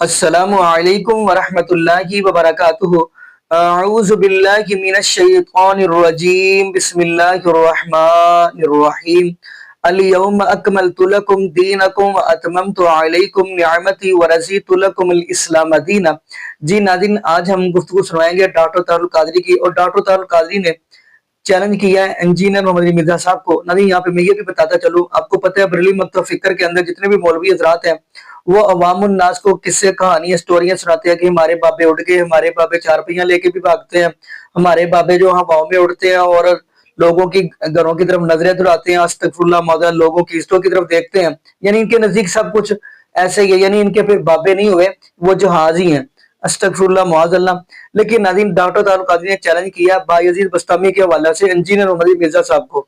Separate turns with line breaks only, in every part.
السلام علیکم ورحمۃ اللہ وبرکاتہ۔ اعوذ باللہ من الشیطان الرجیم، بسم اللہ الرحمن الرحیم۔ الیوم اکملت لکم دینکم واتممت علیکم نعمتی ورضیت لکم الاسلام دینا۔ جی ناظرین، آج ہم گفتگو سنوائیں گے ڈاکٹر طاہر القادری کی، اور ڈاکٹر طاہر القادری نے چیلنج کیا ہے انجینئر محمد علی مرزا صاحب کو۔ ناظرین یہاں پہ میں یہ بھی بتاتا چلوں، آپ کو پتہ ہے بریلوی مکتب فکر کے اندر جتنے بھی مولوی حضرات ہیں وہ عوام الناس کو قصے کہانیاں سٹوریاں سناتے ہیں کہ ہمارے بابے اڑ گئے، ہمارے بابے چارپیاں لے کے بھی بھاگتے ہیں، ہمارے بابے جو ہواؤں میں اڑتے ہیں اور لوگوں کی گھروں کی طرف نظریں دلاتے ہیں، استغفر اللہ معاذ اللہ، لوگوں کی عزتوں کی طرف دیکھتے ہیں۔ یعنی ان کے نزدیک سب کچھ ایسے ہی ہے، یعنی ان کے پھر بابے نہیں ہوئے، وہ جہاز ہی ہیں، استغفر اللہ معاذ اللہ۔ لیکن ناظرین ڈاکٹر طاہر القادری نے چیلنج کیا بایزید بستامی کے حوالے سے انجینئر محمد علی مرزا صاحب کو۔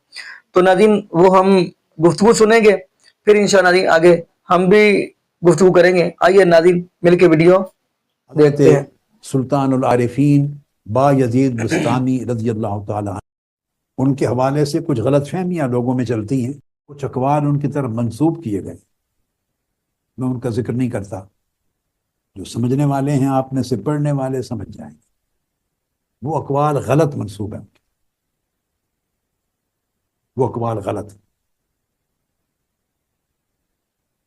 تو ناظرین وہ ہم گفتگو سنیں گے، پھر انشاءاللہ ناظرین آگے ہم بھی گفتگو کریں گے۔ آئیے ناظرین مل کے ویڈیو دیکھتے ہیں۔
سلطان العارفین بایزید بستامی رضی اللہ تعالیٰ عنہ، ان کے حوالے سے کچھ غلط فہمیاں لوگوں میں چلتی ہیں، کچھ اقوال ان کی طرف منسوب کیے گئے، میں ان کا ذکر نہیں کرتا۔ جو سمجھنے والے ہیں آپ میں سے پڑھنے والے سمجھ جائیں گے، وہ اقوال غلط منسوب ہیں، وہ اقوال غلط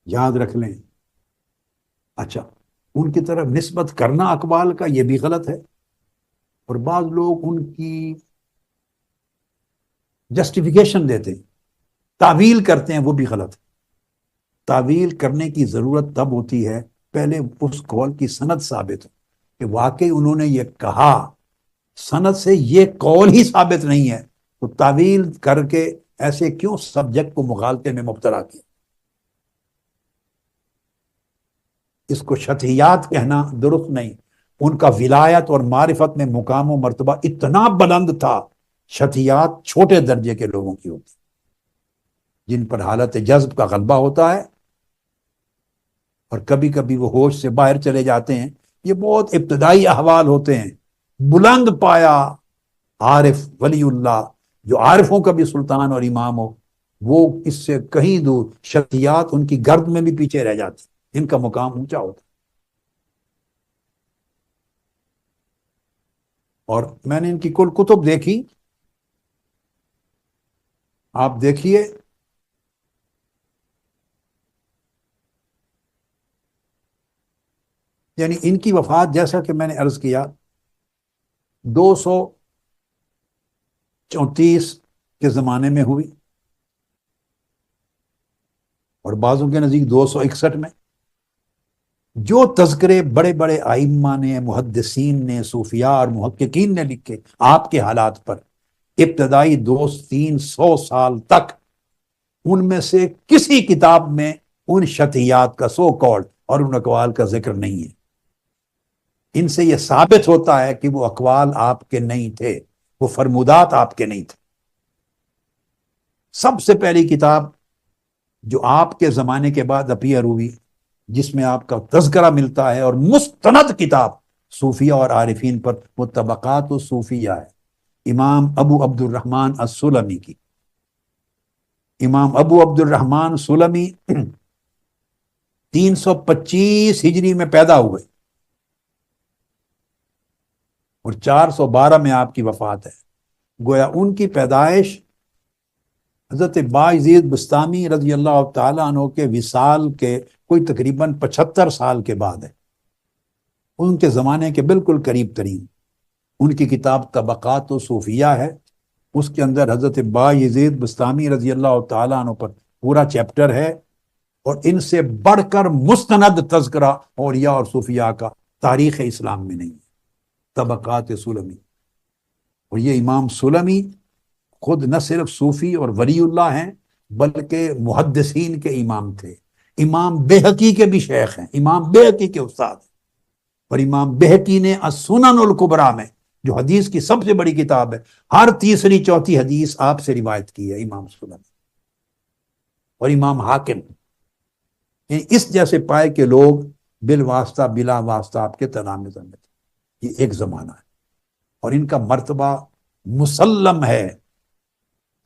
یاد رکھ لیں۔ اچھا، ان کی طرف نسبت کرنا اقوال کا یہ بھی غلط ہے، اور بعض لوگ ان کی جسٹیفیکیشن دیتے ہیں، تعویل کرتے ہیں، وہ بھی غلط ہے۔ تعویل کرنے کی ضرورت تب ہوتی ہے پہلے اس قول کی سند ثابت ہو کہ واقعی انہوں نے یہ کہا، سند سے یہ قول ہی ثابت نہیں ہے تو تعویل کر کے ایسے کیوں سبجیکٹ کو مغالطے میں مبتلا کیا۔ اس کو شتحیات کہنا درست نہیں۔ ان کا ولایت اور معرفت میں مقام و مرتبہ اتنا بلند تھا، شتحیات چھوٹے درجے کے لوگوں کی ہوتی، جن پر حالت جذب کا غلبہ ہوتا ہے اور کبھی کبھی وہ ہوش سے باہر چلے جاتے ہیں۔ یہ بہت ابتدائی احوال ہوتے ہیں۔ بلند پایا عارف ولی اللہ، جو عارفوں کا بھی سلطان اور امام ہو، وہ اس سے کہیں دور، شتحیات ان کی گرد میں بھی پیچھے رہ جاتی، ان کا مقام اونچا ہوتا۔ اور میں نے ان کی کل کتب دیکھی، آپ دیکھیے، یعنی ان کی وفات جیسا کہ میں نے عرض کیا 234 کے زمانے میں ہوئی، اور بعضوں کے نزدیک 261 میں۔ جو تذکرے بڑے بڑے ائمہ نے، محدثین نے، صوفیاء اور محققین نے لکھے آپ کے حالات پر، ابتدائی 200-300 سال تک ان میں سے کسی کتاب میں ان شتحیات کا سو کالڈ اور ان اقوال کا ذکر نہیں ہے۔ ان سے یہ ثابت ہوتا ہے کہ وہ اقوال آپ کے نہیں تھے، وہ فرمودات آپ کے نہیں تھے۔ سب سے پہلی کتاب جو آپ کے زمانے کے بعد اپیئر ہوئی، جس میں آپ کا تذکرہ ملتا ہے، اور مستند کتاب صوفیہ اور عارفین پر، وہ طبقات الصوفیہ ہے، امام ابو عبد الرحمن السلمی کی۔ امام ابو عبد الرحمن سلمی 325 ہجری میں پیدا ہوئے اور 412 میں آپ کی وفات ہے۔ گویا ان کی پیدائش حضرت بایزید بستامی رضی اللہ تعالیٰ عنہ کے وصال کے کوئی تقریباً 75 سال کے بعد ہے، ان کے زمانے کے بالکل قریب ترین۔ ان کی کتاب طبقات صوفیہ ہے، اس کے اندر حضرت بایزید بستامی رضی اللہ تعالیٰ عنہ پر پورا چیپٹر ہے، اور ان سے بڑھ کر مستند تذکرہ اولیاء اور صوفیاء کا تاریخ اسلام میں نہیں ہے، طبقات سلمی۔ اور یہ امام سلمی خود نہ صرف صوفی اور ولی اللہ ہیں، بلکہ محدثین کے امام تھے۔ امام بہقی کے بھی شیخ ہیں، امام بہقی کے استاد ہیں، اور امام بہقی نے السنن الکبریٰ میں، جو حدیث کی سب سے بڑی کتاب ہے، ہر تیسری چوتھی حدیث آپ سے روایت کی ہے امام سلمی اور امام حاکم۔ یعنی اس جیسے پائے کہ لوگ بالواسطہ بلا واسطہ آپ کے تلامذہ میں تھے۔ یہ ایک زمانہ ہے، اور ان کا مرتبہ مسلم ہے،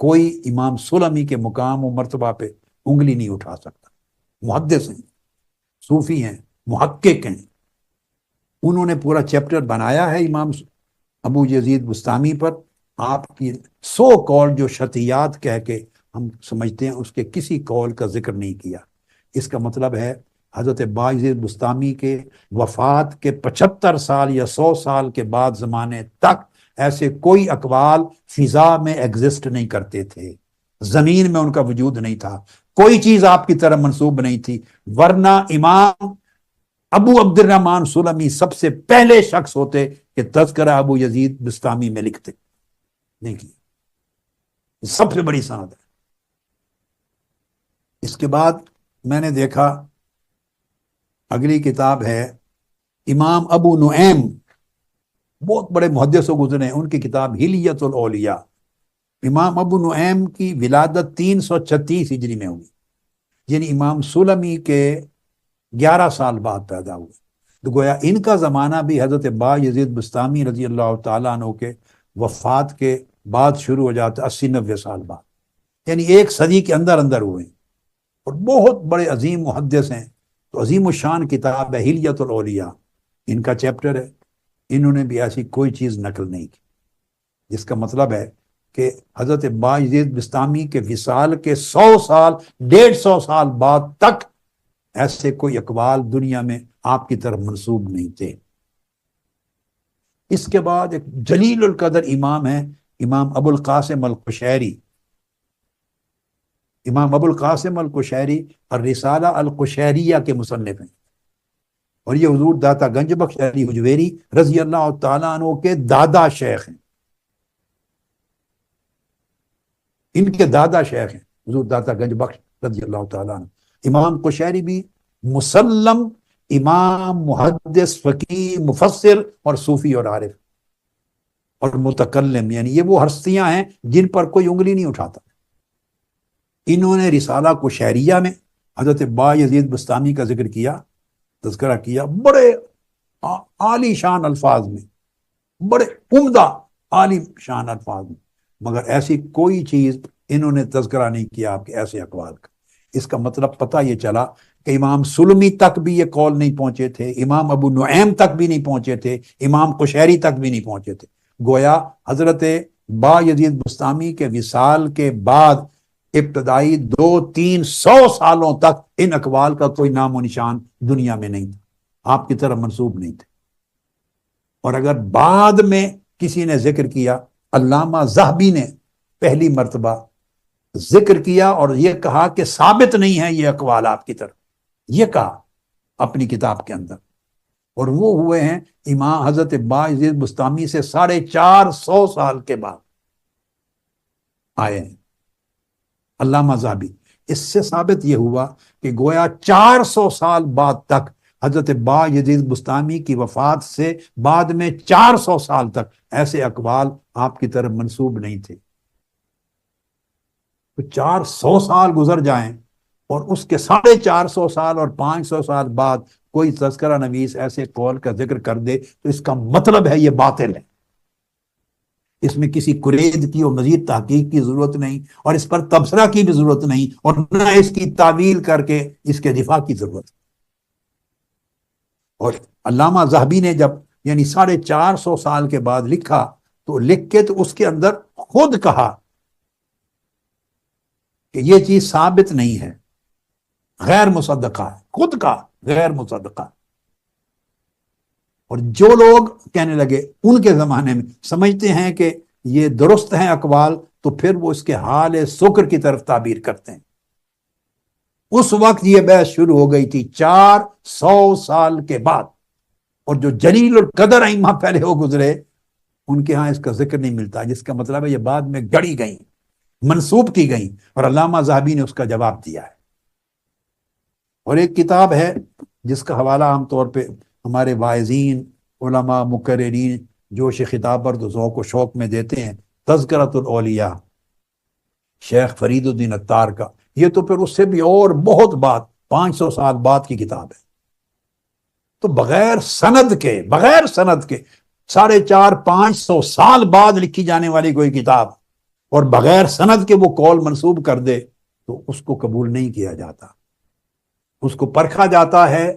کوئی امام سلمی کے مقام و مرتبہ پہ انگلی نہیں اٹھا سکتا۔ محدث ہیں، صوفی ہیں، محقق ہیں، انہوں نے پورا چیپٹر بنایا ہے امام ابو یزید بستامی پر. آپ کی 100 قول جو شرطیات کہہ کے ہم سمجھتے ہیں اس کے کسی قول کا ذکر نہیں کیا. اس کا مطلب ہے حضرت بایزید بستامی کے وفات کے 75 سال یا 100 سال کے بعد زمانے تک ایسے کوئی اقوال فضا میں ایگزسٹ نہیں کرتے تھے، زمین میں ان کا وجود نہیں تھا، کوئی چیز آپ کی طرف منسوب نہیں تھی، ورنہ امام ابو عبد الرحمن سلمی سب سے پہلے شخص ہوتے کہ تذکرہ ابو یزید بستامی میں لکھتے. نہیں کیا، سب سے بڑی سند ہے. اس کے بعد میں نے دیکھا اگلی کتاب ہے امام ابو نعیم، بہت بڑے محدث و گزرے ہیں، ان کی کتاب ہلیت الاولیاء. امام ابو نعیم کی ولادت 336 ہجری میں ہوئی، یعنی امام سلمی کے 11 سال بعد پیدا ہوئے. تو گویا ان کا زمانہ بھی حضرت با یزید بستامی رضی اللہ تعالیٰ عنہ کے وفات کے بعد شروع ہو جاتا، 80-90 سال بعد، یعنی ایک صدی کے اندر اندر ہوئے ہیں. اور بہت بڑے عظیم محدث ہیں. تو عظیم الشان کتاب ہے ہلیت الاولیاء، ان کا چیپٹر ہے. انہوں نے بھی ایسی کوئی چیز نقل نہیں کی، جس کا مطلب ہے کہ حضرت بایزید بستامی کے وصال کے 100 سال 150 سال بعد تک ایسے کوئی اقوال دنیا میں آپ کی طرف منسوب نہیں تھے. اس کے بعد ایک جلیل القدر امام ہے امام ابو القاسم القشیری. امام ابو القاسم القشیری الرسالہ القشیریہ کے مصنف ہیں، اور یہ حضور داتا گنج بخش علی حجویری رضی اللہ تعالیٰ عنہ کے دادا شیخ ہیں. ان کے دادا شیخ ہیں حضور داتا گنج بخش رضی اللہ تعالیٰ عنہ. امام قشیری بھی مسلم امام، محدث، فقیہ، مفسر اور صوفی اور عارف اور متکلم، یعنی یہ وہ ہستیاں ہیں جن پر کوئی انگلی نہیں اٹھاتا. انہوں نے رسالہ قشیریہ میں حضرت با یزید بستامی کا ذکر کیا، تذکرہ کیا، بڑے عالی شان الفاظ میں، بڑے عمدہ عالی شان الفاظ میں، مگر ایسی کوئی چیز انہوں نے تذکرہ نہیں کیا آپ کے ایسے اقوال کا. اس کا مطلب پتہ یہ چلا کہ امام سلمی تک بھی یہ قول نہیں پہنچے تھے، امام ابو نعیم تک بھی نہیں پہنچے تھے، امام قشیری تک بھی نہیں پہنچے تھے. گویا حضرت با یزید بستامی کے وصال کے بعد ابتدائی 200-300 سالوں تک ان اقوال کا کوئی نام و نشان دنیا میں نہیں تھا، آپ کی طرف منسوب نہیں تھے. اور اگر بعد میں کسی نے ذکر کیا، علامہ ذہبی نے پہلی مرتبہ ذکر کیا اور یہ کہا کہ ثابت نہیں ہے یہ اقوال آپ کی طرف، یہ کہا اپنی کتاب کے اندر. اور وہ ہوئے ہیں امام حضرت با یزید بستامی سے 450 سال کے بعد آئے ہیں علامہ ذہبی. اس سے ثابت یہ ہوا کہ گویا 400 سال بعد تک حضرت با یزید بستامی کی وفات سے بعد میں 400 سال تک ایسے اقوال آپ کی طرف منسوب نہیں تھے. تو 400 سال گزر جائیں اور اس کے 450 سال اور 500 سال بعد کوئی تذکرہ نویس ایسے قول کا ذکر کر دے تو اس کا مطلب ہے یہ باطل ہے. اس میں کسی قرید کی اور مزید تحقیق کی ضرورت نہیں، اور اس پر تبصرہ کی بھی ضرورت نہیں، اور نہ اس کی تعویل کر کے اس کے دفاع کی ضرورت. اور علامہ ذہبی نے جب یعنی 450 سال کے بعد لکھا تو لکھ کے تو اس کے اندر خود کہا کہ یہ چیز ثابت نہیں ہے، غیر مصدقہ ہے، خود کہا غیر مصدقہ. اور جو لوگ کہنے لگے ان کے زمانے میں سمجھتے ہیں کہ یہ درست ہیں اقوال، تو پھر وہ اس کے حال سکر کی طرف تعبیر کرتے ہیں. اس وقت یہ بحث شروع ہو گئی تھی 400 سال کے بعد، اور جو جلیل القدر ائمہ پہلے ہو گزرے ان کے ہاں اس کا ذکر نہیں ملتا، جس کا مطلب ہے یہ بعد میں گڑی گئیں، منسوب کی گئیں، اور علامہ ذہبی نے اس کا جواب دیا ہے. اور ایک کتاب ہے جس کا حوالہ عام طور پہ ہمارے واعظین، علماء، مقررین جوش خطابت و ذوق و شوق میں دیتے ہیں، تذکرۃ الاولیاء شیخ فرید الدین عطار کا. یہ تو پھر اس سے بھی اور بہت بعد 500 سال بعد کی کتاب ہے. تو بغیر سند کے 450-500 سال بعد لکھی جانے والی کوئی کتاب اور بغیر سند کے وہ قول منسوب کر دے تو اس کو قبول نہیں کیا جاتا. اس کو پرکھا جاتا ہے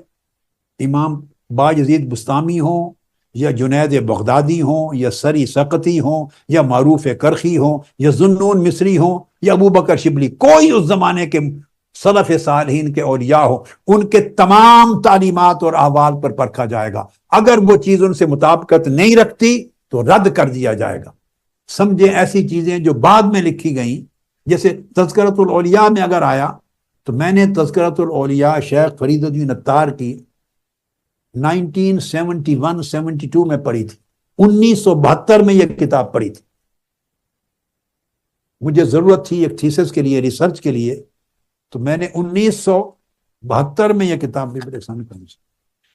امام باجزید بستامی ہوں یا جنید بغدادی ہوں یا سری سقطی ہوں یا معروف کرخی ہوں یا ذوالنون مصری ہوں یا ابو بکر شبلی، کوئی اس زمانے کے سلف صالحین کے اولیاء ہو، ان کے تمام تعلیمات اور احوال پر پرکھا جائے گا۔ اگر وہ چیز ان سے مطابقت نہیں رکھتی تو رد کر دیا جائے گا۔ سمجھیں ایسی چیزیں جو بعد میں لکھی گئیں، جیسے تذکرۃ الاولیاء میں اگر آیا تو میں نے تذکرۃ الاولیاء شیخ فرید الدین اتار کی 1971-72 میں پڑھی تھی، 1972 میں یہ کتاب پڑھی تھی۔ مجھے ضرورت تھی ایک تھیسس کے لیے، ریسرچ کے لیے، تو میں نے 1972 میں یہ کتاب بھی میرے سامنے پڑھی۔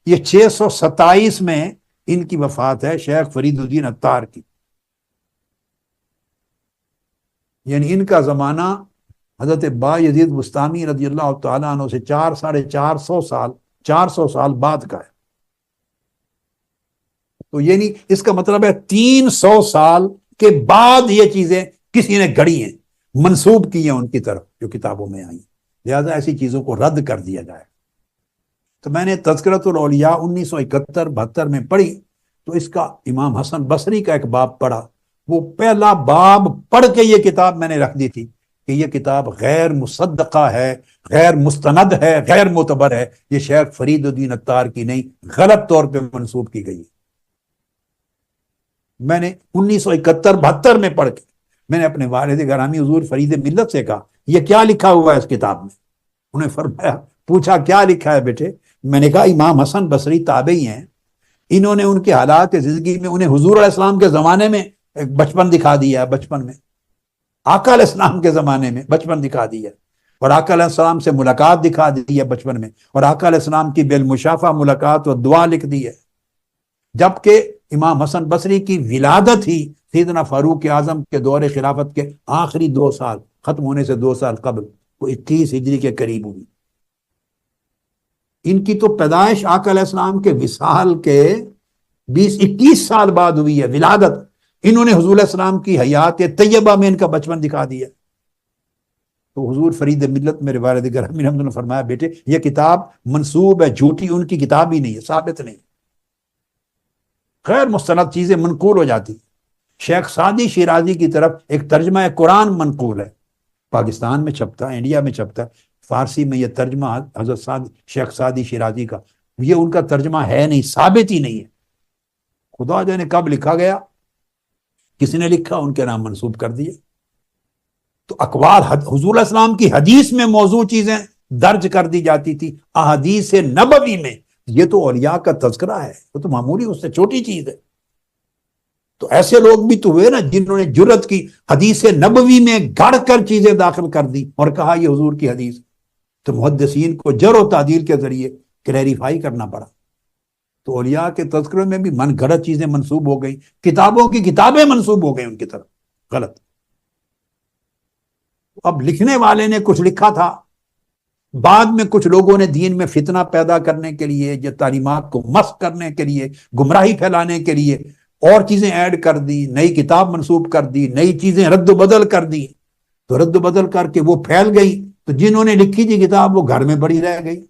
یہ 627 میں ان کی وفات ہے، شیخ فرید الدین اتار کی، یعنی ان کا زمانہ حضرت بایزید بستامی رضی اللہ تعالیٰ عنہ سے 400 سال بعد کا ہے۔ تو یعنی اس کا مطلب ہے 300 سال کے بعد یہ چیزیں کسی نے گھڑی ہیں، منسوب کی ہیں ان کی طرف جو کتابوں میں آئی، لہذا ایسی چیزوں کو رد کر دیا جائے۔ تو میں نے تذکرۃ الاولیاء 1971-72 میں پڑھی، تو اس کا امام حسن بصری کا ایک باب پڑھا، وہ پہلا باب پڑھ کے یہ کتاب میں نے رکھ دی تھی کہ یہ کتاب غیر مصدقہ ہے، غیر مستند ہے، غیر معتبر ہے، یہ شیخ فرید الدین اتار کی نہیں، غلط طور پہ منسوب کی گئی ہے۔ میں نے 1971-72 میں پڑھ کے میں نے اپنے والد گرامی حضور فرید ملت سے کہا یہ کیا لکھا ہوا ہے اس کتاب میں؟ انہیں فرمایا، پوچھا کیا لکھا ہے بیٹے؟ میں نے کہا امام حسن بصری تابعی ہیں، انہوں نے ان کے حالات زندگی میں انہیں حضور علیہ السلام کے زمانے میں ایک بچپن دکھا دیا ہے، بچپن میں آقا علیہ السلام کے زمانے میں بچپن دکھا دیا، اور آقا علیہ السلام سے ملاقات دکھا دی ہے بچپن میں، اور آقا علیہ السلام کی بالمشافہ ملاقات اور دعا لکھ دی ہے، جبکہ امام حسن بصری کی ولادت ہی سیدنا فاروق اعظم کے دور خلافت کے آخری 2 سال ختم ہونے سے 2 سال قبل، وہ 21 ہجری کے قریب ہوئی۔ ان کی تو پیدائش آقا علیہ السلام کے وصال کے 20-21 سال بعد ہوئی ہے، ولادت۔ انہوں نے حضور علیہ السلام کی حیات طیبہ میں ان کا بچپن دکھا دیا۔ تو حضور فرید ملت میرے والد گرامی رحمۃ اللہ نے فرمایا بیٹے یہ کتاب منسوب ہے، جھوٹی ان کی کتاب ہی نہیں ہے، ثابت نہیں، غیر مستند چیزیں منقول ہو جاتی۔ شیخ سعدی شیرازی کی طرف ایک ترجمہ قرآن منقول ہے، پاکستان میں چھپتا ہے، انڈیا میں چھپتا ہے، فارسی میں یہ ترجمہ حضرت شیخ سعدی شیرازی کا، یہ ان کا ترجمہ ہے نہیں، ثابت ہی نہیں ہے، خدا جانے کب لکھا گیا، کسی نے لکھا ان کے نام منسوب کر دیے۔ تو اقوال حضور علیہ السلام کی حدیث میں موضوع چیزیں درج کر دی جاتی تھی، احادیث نبوی میں، یہ تو اولیاء کا تذکرہ ہے، وہ تو معمولی اس سے چھوٹی چیز ہے۔ تو ایسے لوگ بھی تو ہوئے نا جنہوں نے جرت کی حدیث نبوی میں گھڑ کر چیزیں داخل کر دی اور کہا یہ حضور کی حدیث، تو محدثین کو جرح و تعدیل کے ذریعے کلیریفائی کرنا پڑا۔ تو اولیاء کے تذکرے میں بھی من گھڑت چیزیں منسوب ہو گئی، کتابوں کی کتابیں منسوب ہو گئی ان کی طرف، غلط۔ اب لکھنے والے نے کچھ لکھا تھا، بعد میں کچھ لوگوں نے دین میں فتنہ پیدا کرنے کے لیے یا تعلیمات کو مسخ کرنے کے لیے، گمراہی پھیلانے کے لیے اور چیزیں ایڈ کر دی، نئی کتاب منسوب کر دی، نئی چیزیں رد و بدل کر دی، تو رد و بدل کر کے وہ پھیل گئی، تو جنہوں نے لکھی تھی کتاب وہ گھر میں پڑی رہ گئی۔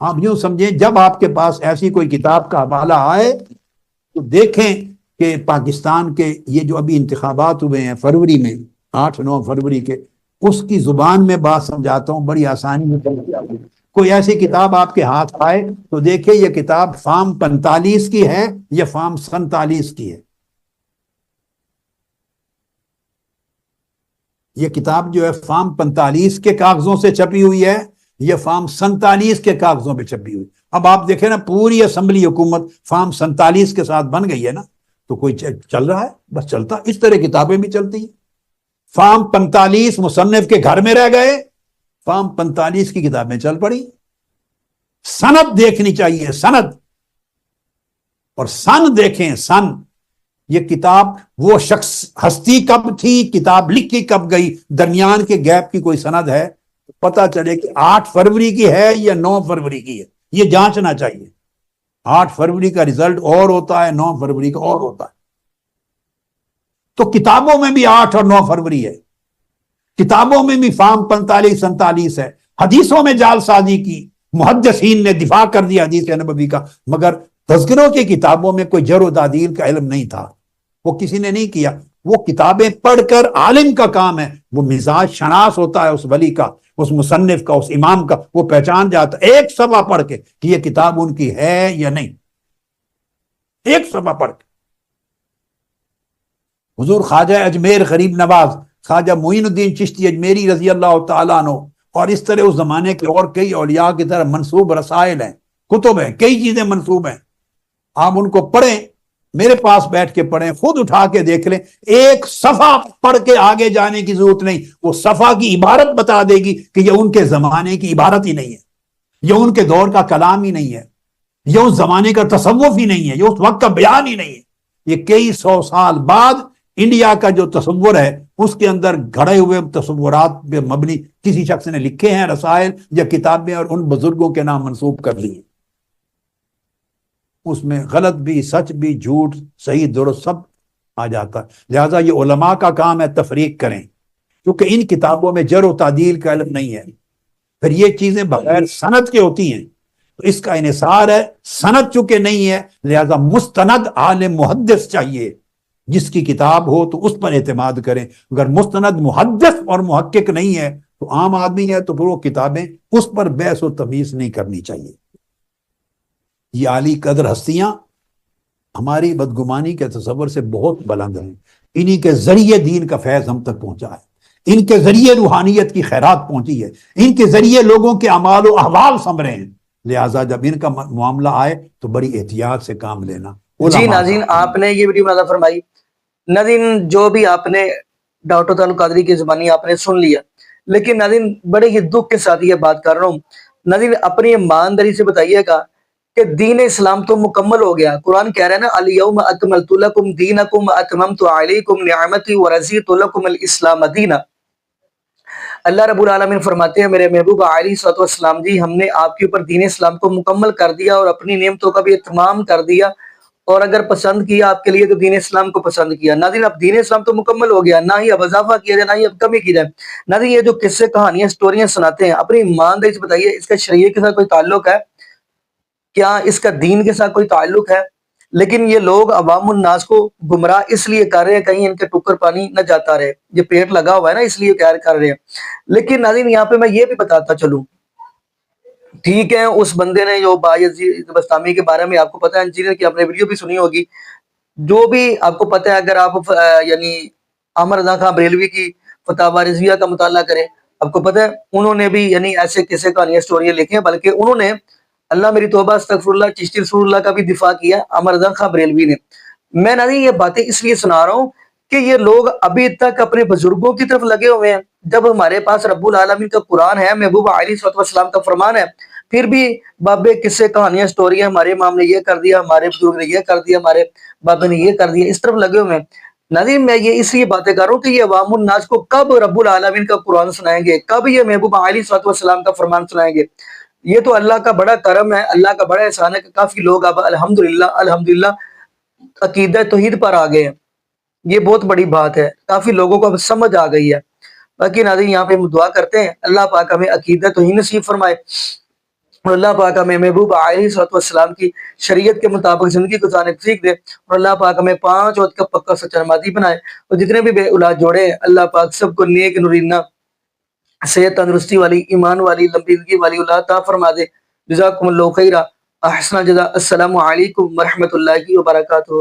آپ یوں سمجھیں جب آپ کے پاس ایسی کوئی کتاب کا حوالہ آئے تو دیکھیں کہ پاکستان کے یہ جو ابھی انتخابات ہوئے ہیں فروری میں، 8-9 فروری کے، اس کی زبان میں بات سمجھاتا ہوں بڑی آسانی سے۔ کوئی ایسی کتاب آپ کے ہاتھ آئے تو دیکھیں یہ کتاب فارم 45 کی ہے یا فارم 47 کی ہے۔ یہ کتاب جو ہے فارم 45 کے کاغذوں سے چھپی ہوئی ہے یا فارم 47 کے کاغذوں پہ چھپی ہوئی۔ اب آپ دیکھیں نا پوری اسمبلی حکومت فارم 47 کے ساتھ بن گئی ہے نا، تو کوئی چل رہا ہے، بس چلتا، اس طرح کتابیں بھی چلتی ہیں۔ فارم 45 مصنف کے گھر میں رہ گئے، فارم 45 کی کتابیں چل پڑی۔ سند دیکھنی چاہیے، سند، اور سن دیکھیں، سن، یہ کتاب وہ شخص ہستی کب تھی، کتاب لکھی کب گئی، درمیان کے گیپ کی کوئی سند ہے، پتہ چلے کہ 8 فروری کی ہے یا 9 فروری کی ہے، یہ جانچنا چاہیے۔ 8 فروری کا رزلٹ اور ہوتا ہے، 9 فروری کا اور ہوتا ہے۔ تو کتابوں میں بھی 8 اور 9 فروری ہے، کتابوں میں بھی فارم 45-47 ہے، حدیثوں میں جعل سازی کی، محدثین نے دفاع کر دیا حدیث نبوی کا، مگر تذکروں کی کتابوں میں کوئی جرح و تعدیل کا علم نہیں تھا، وہ کسی نے نہیں کیا۔ وہ کتابیں پڑھ کر عالم کا کام ہے، وہ مزاج شناس ہوتا ہے اس ولی کا، اس مصنف کا، اس امام کا، وہ پہچان جاتا ایک صفحہ پڑھ کے کہ یہ کتاب ان کی ہے یا نہیں، ایک صفحہ پڑھ کے۔ حضور خواجہ اجمیر غریب نواز خواجہ معین الدین چشتی اجمیری رضی اللہ تعالیٰ عنہ، اور اس طرح اس زمانے کے اور کئی اولیاء کی طرح منسوب رسائل ہیں، کتب ہیں، کئی چیزیں منسوب ہیں، آپ ان کو پڑھیں، میرے پاس بیٹھ کے پڑھیں، خود اٹھا کے دیکھ لیں، ایک صفحہ پڑھ کے آگے جانے کی ضرورت نہیں، وہ صفحہ کی عبارت بتا دے گی کہ یہ ان کے زمانے کی عبارت ہی نہیں ہے، یہ ان کے دور کا کلام ہی نہیں ہے، یہ اس زمانے کا تصوف ہی نہیں ہے، یہ اس وقت کا بیان ہی نہیں ہے۔ یہ کئی سو سال بعد انڈیا کا جو تصور ہے اس کے اندر گھڑے ہوئے تصورات پہ مبنی کسی شخص نے لکھے ہیں رسائل یا کتابیں، اور ان بزرگوں کے نام منسوب کر لیے، اس میں غلط بھی، سچ بھی، جھوٹ، صحیح درست سب آ جاتا ہے۔ لہٰذا یہ علماء کا کام ہے تفریق کریں، کیونکہ ان کتابوں میں جرح و تعدیل کا علم نہیں ہے، پھر یہ چیزیں بغیر سند کے ہوتی ہیں، تو اس کا انحصار ہے سند چونکہ نہیں ہے، لہذا مستند عالم محدث چاہیے، جس کی کتاب ہو تو اس پر اعتماد کریں۔ اگر مستند محدث اور محقق نہیں ہے تو عام آدمی ہے تو پھر وہ کتابیں اس پر بحث و تمیز نہیں کرنی چاہیے۔ یہ عالی قدر ہستیاں ہماری بدگمانی کے تصور سے بہت بلند ہیں، انہی کے ذریعے دین کا فیض ہم تک پہنچا ہے، ان کے ذریعے روحانیت کی خیرات پہنچی ہے، ان کے ذریعے لوگوں کے اعمال و احوال سنورے ہیں، لہٰذا جب ان کا معاملہ آئے تو بڑی احتیاط سے کام لینا۔
جی ناظرین، آپ نے یہ ویڈیو ملاحظہ فرمائی، ناظرین جو بھی آپ نے ڈاکٹر تعلق قادری کی زبانی آپ نے سن لیا، لیکن ناظرین بڑے ہی دکھ کے ساتھ یہ بات کر رہا ہوں، ناظرین اپنی ایمانداری سے بتائیے گا کہ دین اسلام تو مکمل ہو گیا، قرآن کہہ رہا ہے نا الیوم اکملت لکم دینکم واتممت علیکم نعمتی ورضیت لکم الاسلام دینا۔ اللہ رب العالمین فرماتے ہیں میرے محبوب علیہ الصلوۃ والسلام جی، ہم نے آپ کے اوپر دین اسلام کو مکمل کر دیا اور اپنی نعمتوں کا بھی اتمام کر دیا، اور اگر پسند کیا آپ کے لیے تو دین اسلام کو پسند کیا۔ ناظرین اب دین اسلام تو مکمل ہو گیا، نہ ہی اب اضافہ کیا جائے نہ ہی اب کمی کی جائے۔ ناظرین یہ جو قصے کہانیاں سٹوریاں سناتے ہیں، اپنی ایمانداری سے بتائیے اس کا شریعت کے ساتھ کوئی تعلق ہے کیا؟ اس کا دین کے ساتھ کوئی تعلق ہے؟ لیکن یہ لوگ عوام الناس کو گمراہ اس لیے کر رہے ہیں کہیں ان کے ٹکر پانی نہ جاتا رہے، یہ پیٹ لگا ہوا ہے نا اس لیے کر رہے ہیں۔ لیکن ناظرین یہاں پہ میں یہ بھی بتاتا چلوں، ٹھیک ہے اس بندے نے جو بایزید بستامی کے بارے میں آپ کو پتہ ہے، انجینئر کی آپ نے ویڈیو بھی سنی ہوگی، جو بھی آپ کو پتہ ہے، اگر آپ یعنی عامر رضا خان بریلوی کی فتاوی رضویہ کا مطالعہ کریں، آپ کو پتہ ہے انہوں نے بھی یعنی ایسے قصے کہانیاں سٹوریاں لکھی ہیں، بلکہ انہوں نے اللہ میری توبہ استغفر اللہ چشتی رسول اللہ کا بھی دفاع کیا عامر رضا خان بریلوی نے۔ میں ناظرین یہ باتیں اس لیے سنا رہا ہوں کہ یہ لوگ ابھی تک اپنے بزرگوں کی طرف لگے ہوئے ہیں، جب ہمارے پاس رب العالمین کا قرآن ہے، محبوب علیہ الصلوۃ والسلام کا فرمان ہے، پھر بھی بابے قصے کہانیاں سٹوریاں ہمارے امام نے یہ کر دیا، ہمارے بزرگ نے یہ کر دیا، ہمارے بابے نے یہ کر دیا، اس طرف لگے ہوئے ہیں۔ ناظرین میں یہ اس لیے باتیں کر رہا ہوں کہ یہ عوام الناس کو کب رب العالمین کا قرآن سنائیں گے، کب یہ محبوب علیہ الصلوۃ والسلام کا فرمان سنائیں گے؟ یہ تو اللہ کا بڑا کرم ہے، اللہ کا بڑا احسان ہے کہ کافی لوگ اب الحمدللہ عقیدہ توحید پر آ گئے ہیں، یہ بہت بڑی بات ہے، کافی لوگوں کو اب سمجھ آ گئی ہے۔ باقی ناظرین یہاں پہ ہم دعا کرتے ہیں اللہ پاک ہمیں عقیدہ توحید نصیب فرمائے، اور اللہ پاک ہمیں محبوب علیہ الصلوۃ والسلام کی شریعت کے مطابق زندگی گزارنے کی سیکھ دے، اور اللہ پاک ہمیں 5 وقت کا پکا سچا نمازی بنائے، اور جتنے بھی بے اولاد جوڑے ہیں اللہ پاک سب کو نیک نورینہ صحت تندرستی والی، ایمان والی، لمبی زندگی والی اولاد عطا فرما دے۔ جزاکم اللہ خیرہ، احسن جزا۔ السلام علیکم ورحمۃ اللہ وبرکاتہ۔